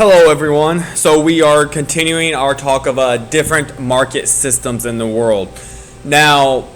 Hello, everyone. So we are continuing our talk of different market systems in the world. Now,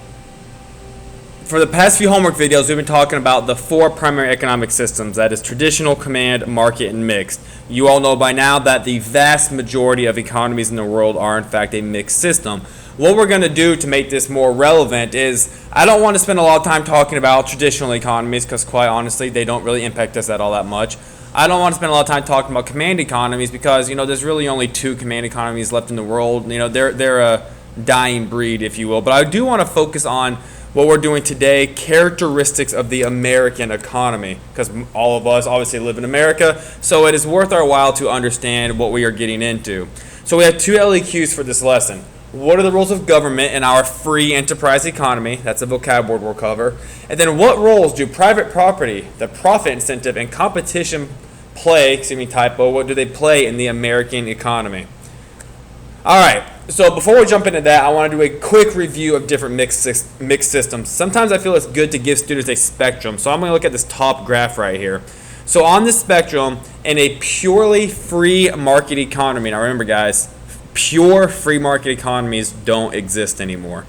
for the past few homework videos, we've been talking about the four primary economic systems. That is traditional, command, market, and mixed. You all know by now that the vast majority of economies in the world are in fact a mixed system. What we're going to do to make this more relevant is I don't want to spend a lot of time talking about traditional economies because quite honestly, they don't really impact us at all that much. I don't want to spend a lot of time talking about command economies because, there's really only two command economies left in the world. They're a dying breed, if you will. But I do want to focus on what we're doing today, characteristics of the American economy, because all of us obviously live in America, so it is worth our while to understand what we are getting into. So we have two LEQs for this lesson. What are the roles of government in our free enterprise economy? That's a vocab word we'll cover. And then what roles do private property, the profit incentive, and competition play, what do they play in the American economy? All right, so before we jump into that, I want to do a quick review of different mixed systems. Sometimes I feel it's good to give students a spectrum, so I'm going to look at this top graph right here. So on this spectrum, in a purely free market economy, now remember guys, pure free market economies don't exist anymore.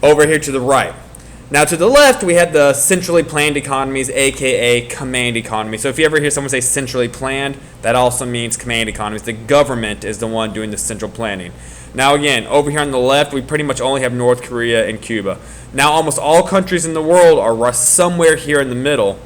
Over here to the right. Now to the left, we had the centrally planned economies, aka command economy. So if you ever hear someone say centrally planned, that also means command economies. The government is the one doing the central planning. Now again, over here on the left, we pretty much only have North Korea and Cuba. Now almost all countries in the world are somewhere here in the middle.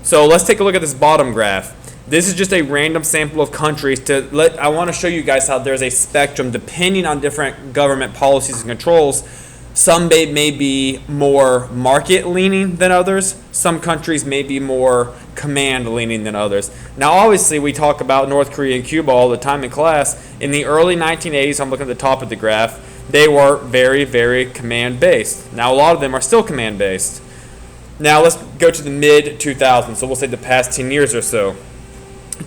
So let's take a look at this bottom graph. This is just a random sample of countries I want to show you guys how there's a spectrum depending on different government policies and controls. Some may be more market leaning than others. Some countries may be more command leaning than others. Now obviously we talk about North Korea and Cuba all the time in class. In the early 1980s, I'm looking at the top of the graph, they were very, very command based. Now a lot of them are still command based. Now let's go to the mid 2000s, so we'll say the past 10 years or so.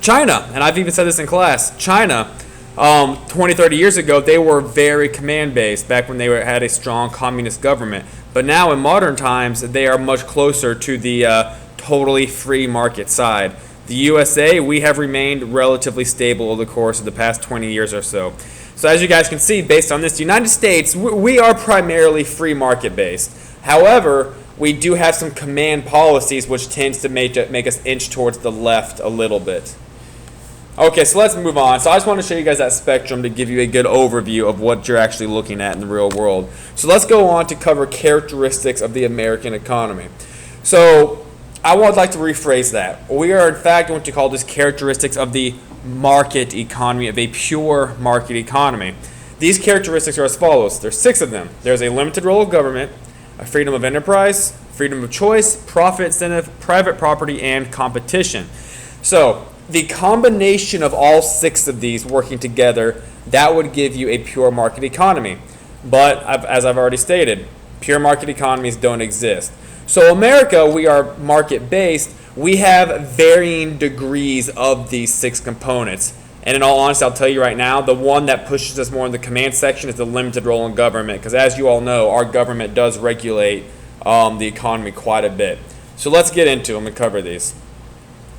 China, and I've even said this in class, China, 20, 30 years ago, they were very command-based back when they had a strong communist government. But now in modern times, they are much closer to the totally free market side. The USA, we have remained relatively stable over the course of the past 20 years or so. So as you guys can see, based on this, the United States, we are primarily free market-based. However, we do have some command policies which tends to make us inch towards the left a little bit. Okay, so let's move on. So I just want to show you guys that spectrum to give you a good overview of what you're actually looking at in the real world. So let's go on to cover characteristics of the American economy. So I would like to rephrase that. We are in fact going to call this characteristics of the market economy, of a pure market economy. These characteristics are as follows. There's 6 of them. There's a limited role of government, a freedom of enterprise, freedom of choice, profit incentive, private property, and competition. So the combination of all 6 of these working together, that would give you a pure market economy. But as I've already stated, pure market economies don't exist. So America, we are market-based. We have varying degrees of these 6 components. And in all honesty, I'll tell you right now, the one that pushes us more in the command section is the limited role in government. Because as you all know, our government does regulate the economy quite a bit. So let's get into them and cover these.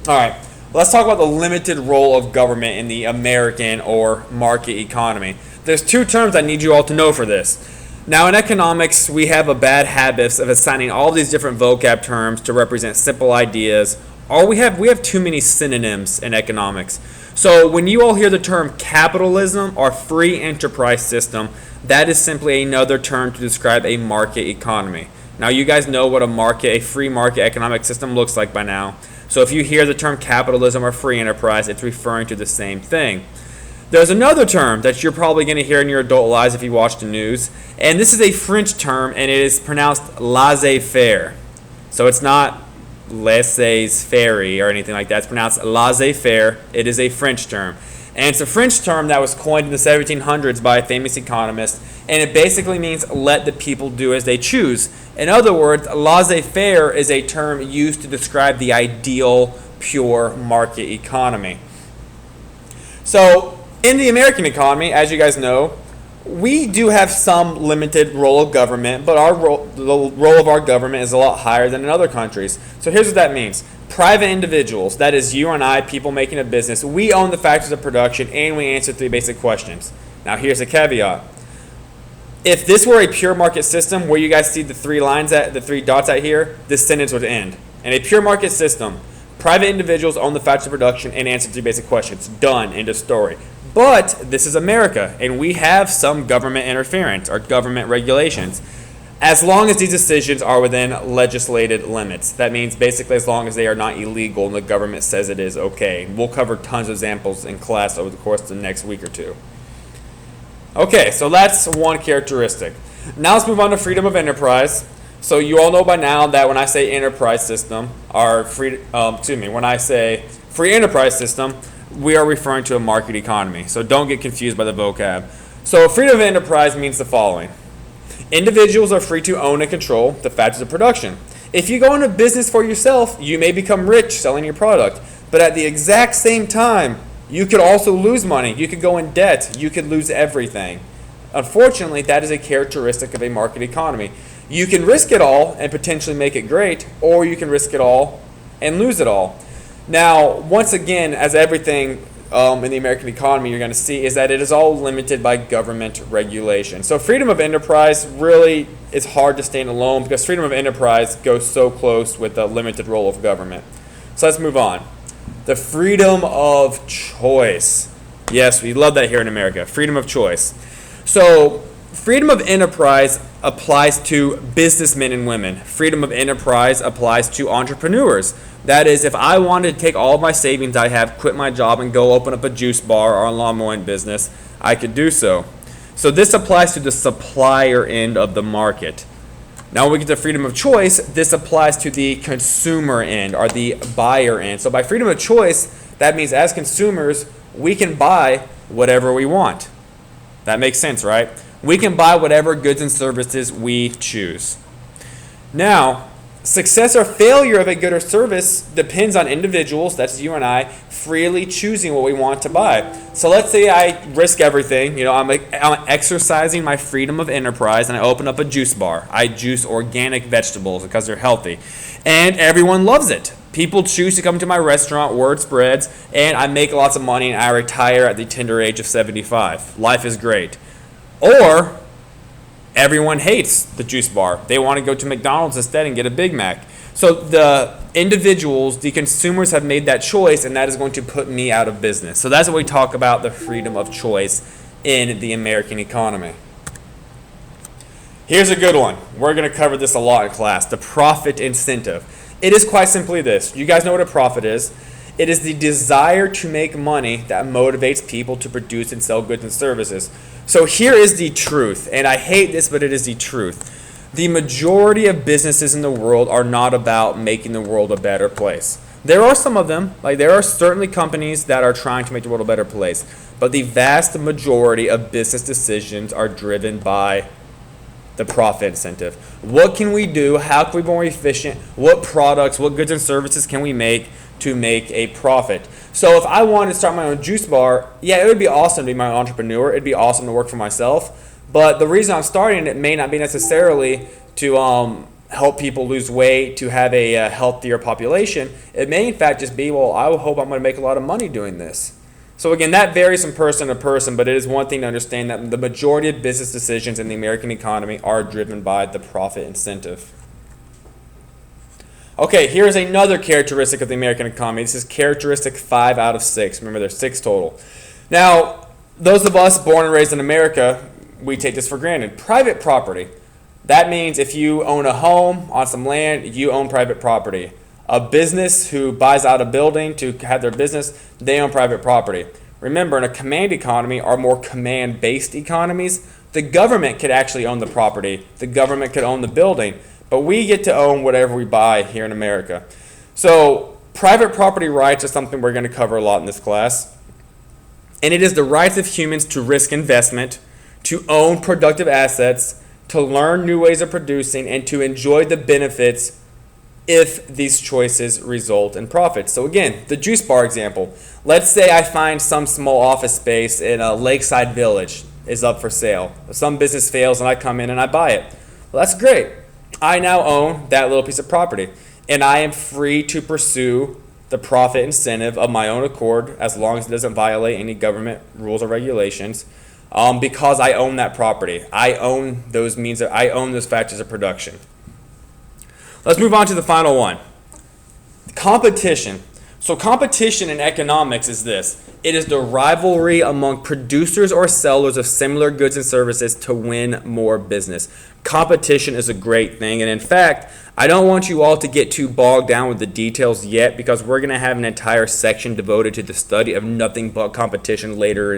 All right. Let's talk about the limited role of government in the American or market economy. There's 2 terms I need you all to know for this. Now in economics, we have a bad habit of assigning all these different vocab terms to represent simple ideas, or we have too many synonyms in economics. So when you all hear the term capitalism or free enterprise system, that is simply another term to describe a market economy. Now you guys know what a free market economic system looks like by now. So if you hear the term capitalism or free enterprise, it's referring to the same thing. There's another term that you're probably going to hear in your adult lives if you watch the news, and this is a French term, and it is pronounced laissez faire. So it's not laissez faire or anything like that. It's pronounced laissez faire. It is a French term. And it's a French term that was coined in the 1700s by a famous economist, and it basically means let the people do as they choose. In other words, laissez-faire is a term used to describe the ideal pure market economy. So in the American economy, as you guys know, we do have some limited role of government, but the role of our government is a lot higher than in other countries. So here's what that means. Private individuals, that is you and I, people making a business, we own the factors of production and we answer 3 basic questions. Now here's a caveat. If this were a pure market system where you guys see the 3 lines the 3 dots out here, this sentence would end. In a pure market system, private individuals own the factors of production and answer 3 basic questions. Done. End of story. But this is America, and we have some government interference or government regulations. As long as these decisions are within legislated limits. That means basically as long as they are not illegal and the government says it is okay. We'll cover tons of examples in class over the course of the next week or 2. Okay, so that's one characteristic. Now let's move on to freedom of enterprise. So you all know by now that when I say enterprise system, when I say free enterprise system, we are referring to a market economy. So don't get confused by the vocab. So freedom of enterprise means the following. Individuals are free to own and control the factors of production. If you go into business for yourself, you may become rich selling your product. But at the exact same time, you could also lose money. You could go in debt. You could lose everything. Unfortunately, that is a characteristic of a market economy. You can risk it all and potentially make it great, or you can risk it all and lose it all. Now, once again, as everything in the American economy you're going to see is that it is all limited by government regulation. So freedom of enterprise really is hard to stand alone because freedom of enterprise goes so close with the limited role of government. So let's move on. The freedom of choice. Yes, we love that here in America. Freedom of choice. So freedom of enterprise applies to businessmen and women. Freedom of enterprise applies to entrepreneurs. That is, if I wanted to take all of my savings I have, quit my job, and go open up a juice bar or a lawn mowing business, I could do so. So this applies to the supplier end of the market. Now when we get to freedom of choice, this applies to the consumer end or the buyer end. So by freedom of choice, that means as consumers, we can buy whatever we want. That makes sense, right? We can buy whatever goods and services we choose. Now, success or failure of a good or service depends on individuals, that's you and I, freely choosing what we want to buy. So let's say I risk everything. I'm exercising my freedom of enterprise and I open up a juice bar. I juice organic vegetables because they're healthy. And everyone loves it. People choose to come to my restaurant, word spreads, and I make lots of money and I retire at the tender age of 75. Life is great. Or everyone hates the juice bar. They want to go to McDonald's instead and get a Big Mac. So the individuals, the consumers have made that choice, and that is going to put me out of business. So that's what we talk about, the freedom of choice in the American economy. Here's a good one. We're going to cover this a lot in class, the profit incentive. It is quite simply this. You guys know what a profit is. It is the desire to make money that motivates people to produce and sell goods and services. So here is the truth, and I hate this, but it is the truth. The majority of businesses in the world are not about making the world a better place. There are some of them, like there are certainly companies that are trying to make the world a better place, but the vast majority of business decisions are driven by the profit incentive. What can we do? How can we be more efficient? What products, what goods and services can we make to make a profit? So if I wanted to start my own juice bar, yeah, it would be awesome to be my own entrepreneur. It'd be awesome to work for myself. But the reason I'm starting it may not be necessarily to help people lose weight, to have a healthier population. It may in fact just be, well, I hope I'm going to make a lot of money doing this. So again, that varies from person to person, but it is one thing to understand that the majority of business decisions in the American economy are driven by the profit incentive. Okay, here's another characteristic of the American economy. This is characteristic 5 out of 6. Remember, there's 6 total. Now, those of us born and raised in America, we take this for granted. Private property. That means if you own a home on some land, you own private property. A business who buys out a building to have their business, they own private property. Remember, in a command economy or more command-based economies, the government could actually own the property. The government could own the building. But we get to own whatever we buy here in America. So private property rights are something we're going to cover a lot in this class. And it is the rights of humans to risk investment, to own productive assets, to learn new ways of producing, and to enjoy the benefits if these choices result in profits. So again, the juice bar example. Let's say I find some small office space in a lakeside village is up for sale. Some business fails and I come in and I buy it. Well, that's great. I now own that little piece of property. and I am free to pursue the profit incentive of my own accord as long as it doesn't violate any government rules or regulations, because I own that property. I own those means. I own those factors of production. Let's move on to the final one. Competition. So competition in economics is this. It is the rivalry among producers or sellers of similar goods and services to win more business. Competition is a great thing, and in fact, I don't want you all to get too bogged down with the details yet, because we're going to have an entire section devoted to the study of nothing but competition later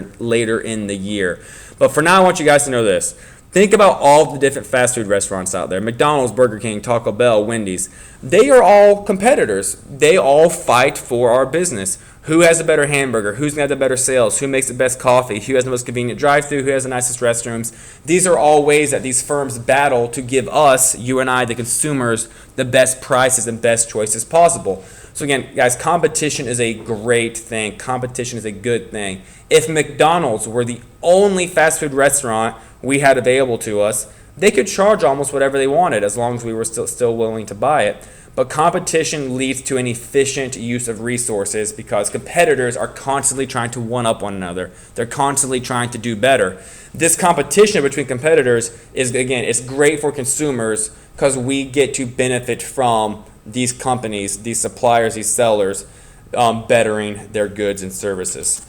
in the year. But for now, I want you guys to know this. Think about all the different fast food restaurants out there. McDonald's, Burger King, Taco Bell, Wendy's. They are all competitors. They all fight for our business. Who has a better hamburger? Who's going to have the better sales? Who makes the best coffee? Who has the most convenient drive-thru? Who has the nicest restrooms? These are all ways that these firms battle to give us, you and I, the consumers, the best prices and best choices possible. So again, guys, competition is a great thing. Competition is a good thing. If McDonald's were the only fast food restaurant we had available to us, they could charge almost whatever they wanted as long as we were still willing to buy it. But competition leads to an efficient use of resources because competitors are constantly trying to one-up one another. They're constantly trying to do better. This competition between competitors is, again, it's great for consumers because we get to benefit from these companies, these suppliers, these sellers, bettering their goods and services.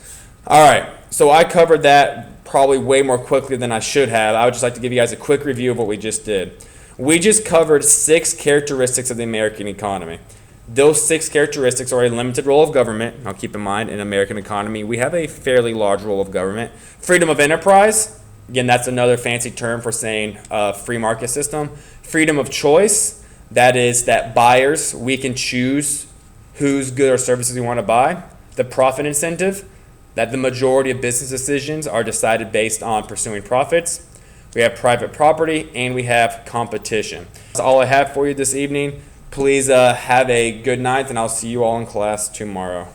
All right, so I covered that probably way more quickly than I should have. I would just like to give you guys a quick review of what we just did. We just covered 6 characteristics of the American economy. Those 6 characteristics are a limited role of government. Now keep in mind, in the American economy, we have a fairly large role of government. Freedom of enterprise, again, that's another fancy term for saying free market system. Freedom of choice, that is that buyers, we can choose whose good or services we want to buy. The profit incentive, that the majority of business decisions are decided based on pursuing profits. We have private property, and we have competition. That's all I have for you this evening. Please have a good night, and I'll see you all in class tomorrow.